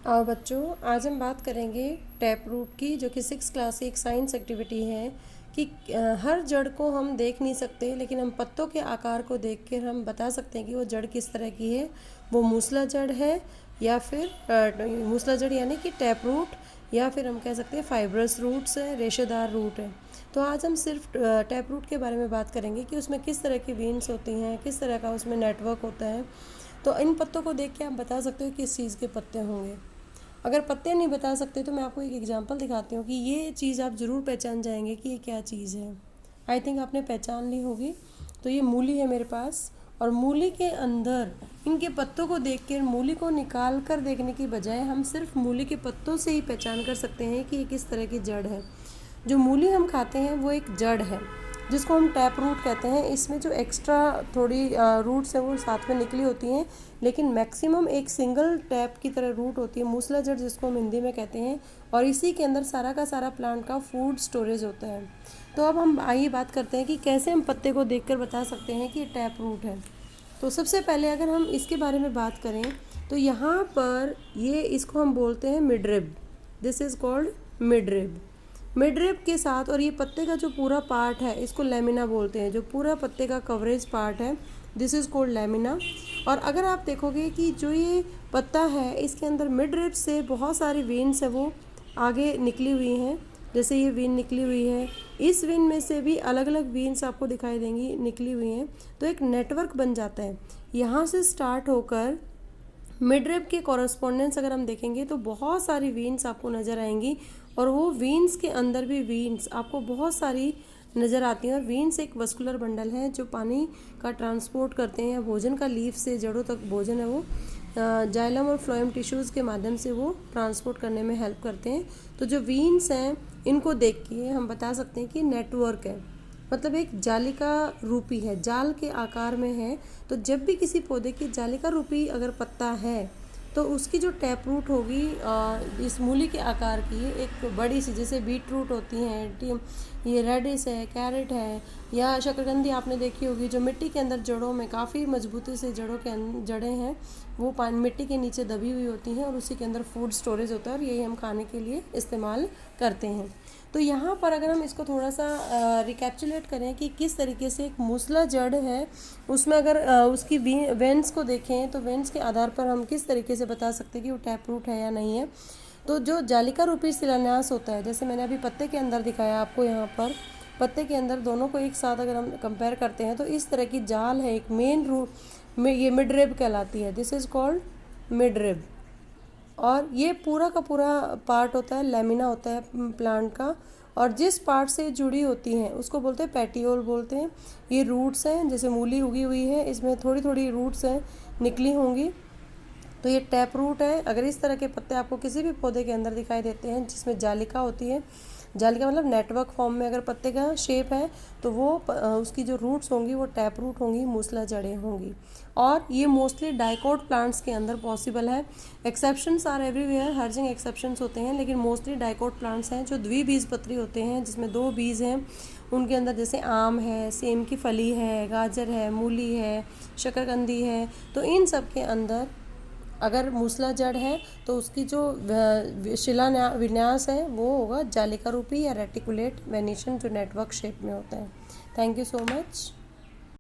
और बच्चों, आज हम बात करेंगे टैप रूट की, जो कि 6 क्लास की एक साइंस एक्टिविटी है कि हर जड़ को हम देख नहीं सकते, लेकिन हम पत्तों के आकार को देख कर हम बता सकते हैं कि वो जड़ किस तरह की है। वो मूसला जड़ है या फिर मूसला जड़ यानी कि टैप रूट, या फिर हम कह सकते हैं फाइब्रस रूट्स है, रेशेदार रूट है। तो आज हम सिर्फ टैप रूट के बारे में बात करेंगे कि उसमें किस तरह की वेन्स होती हैं, किस तरह का उसमें नेटवर्क होता है। तो इन पत्तों को देख के आप बता सकते हो किस चीज़ के पत्ते होंगे। अगर पत्ते नहीं बता सकते तो मैं आपको एक एग्जांपल दिखाती हूँ कि ये चीज़ आप ज़रूर पहचान जाएंगे कि ये क्या चीज़ है। आई थिंक आपने पहचान ली होगी। तो ये मूली है मेरे पास, और मूली के अंदर इनके पत्तों को देख कर, मूली को निकाल कर देखने की बजाय हम सिर्फ मूली के पत्तों से ही पहचान कर सकते हैं कि ये किस तरह की जड़ है। जो मूली हम खाते हैं वो एक जड़ है जिसको हम टैप रूट कहते हैं। इसमें जो एक्स्ट्रा थोड़ी रूट्स हैं वो साथ में निकली होती हैं, लेकिन मैक्सिमम एक सिंगल टैप की तरह रूट होती है, मूसला जड़ जिसको हम हिंदी में कहते हैं। और इसी के अंदर सारा का सारा प्लांट का फूड स्टोरेज होता है। तो अब हम आइए बात करते हैं कि कैसे हम पत्ते को देखकर बता सकते हैं कि ये टैप रूट है। तो सबसे पहले अगर हम इसके बारे में बात करें तो यहाँ पर ये इसको हम बोलते हैं midrib. This is called midrib. Midrib के साथ, और ये पत्ते का जो पूरा पार्ट है इसको लेमिना बोलते हैं। जो पूरा पत्ते का कवरेज पार्ट है दिस इज़ कॉल्ड लेमिना। और अगर आप देखोगे कि जो ये पत्ता है इसके अंदर मिडरिब से बहुत सारी वेन्स है वो आगे निकली हुई हैं। जैसे ये वेन निकली हुई है, इस वेन में से भी अलग अलग वेन्स आपको दिखाई देंगी निकली हुई हैं। तो एक नेटवर्क बन जाता है। यहाँ से स्टार्ट होकर मिडरिब के कॉरस्पॉन्डेंस अगर हम देखेंगे तो बहुत सारी वेन्स आपको नज़र आएंगी, और वो वेन्स के अंदर भी वेन्स आपको बहुत सारी नज़र आती हैं। और वेन्स एक वस्कुलर बंडल है जो पानी का ट्रांसपोर्ट करते हैं, या भोजन का लीफ से जड़ों तक भोजन है वो जाइलम और फ्लोएम टिश्यूज़ के माध्यम से वो ट्रांसपोर्ट करने में हेल्प करते हैं। तो जो वेन्स हैं इनको देख के हम बता सकते हैं कि नेटवर्क है, मतलब एक जालिका रूपी है, जाल के आकार में है। तो जब भी किसी पौधे की जालिका रूपी अगर पत्ता है तो उसकी जो टैप रूट होगी इस मूली के आकार की एक बड़ी सी, जैसे बीट रूट होती हैं, ये रेडिस है, कैरेट है, या शकरकंदी आपने देखी होगी जो मिट्टी के अंदर जड़ों में काफ़ी मजबूती से जड़ों के जड़ें हैं वो पानी मिट्टी के नीचे दबी हुई होती हैं, और उसी के अंदर फूड स्टोरेज होता है, और यही हम खाने के लिए इस्तेमाल करते हैं। तो यहाँ पर अगर हम इसको थोड़ा सा रिकैप्चुलेट करें कि किस तरीके से एक मूसला जड़ है, उसमें अगर उसकी वेन्स को देखें तो वेन्स के आधार पर हम किस तरीके से बता सकते हैं कि वो टैप रूट है या नहीं है। तो जो जालिका रूपी शिलान्यास होता है, जैसे मैंने अभी पत्ते के अंदर दिखाया आपको, यहाँ पर पत्ते के अंदर दोनों को एक साथ अगर हम कंपेयर करते हैं तो इस तरह की जाल है एक मेन रूट में, ये मिडरिब कहलाती है। This is called midrib. और ये पूरा का पूरा पार्ट होता है, लेमिना होता है प्लांट का, और जिस पार्ट से जुड़ी होती हैं उसको बोलते हैं पैटियोल बोलते हैं। ये रूट्स हैं, जैसे मूली उगी हुई है इसमें थोड़ी थोड़ी रूट्स हैं निकली होंगी, तो ये टैप रूट है। अगर इस तरह के पत्ते आपको किसी भी पौधे के अंदर दिखाई देते हैं जिसमें जालिका होती है, जालिका मतलब नेटवर्क फॉर्म में अगर पत्ते का शेप है, तो वो उसकी जो रूट्स होंगी वो टैप रूट होंगी, मूसला जड़ें होंगी। और ये मोस्टली डाइकोट प्लांट्स के अंदर पॉसिबल है। एक्सेप्शंस आर एवरीवेयर, हर जगह एक्सेप्शंस होते हैं, लेकिन मोस्टली डाइकोट प्लांट्स हैं जो द्विबीजपत्री होते हैं, जिसमें 2 बीज हैं उनके अंदर, जैसे आम है, सेम की फली है, गाजर है, मूली है, शकरकंदी है। तो इन सब के अंदर अगर मूसला जड़ है तो उसकी जो विन्यास है वो होगा जालिका रूपी या रेटिकुलेट वेनिशन, जो नेटवर्क शेप में होता है। Thank you so much.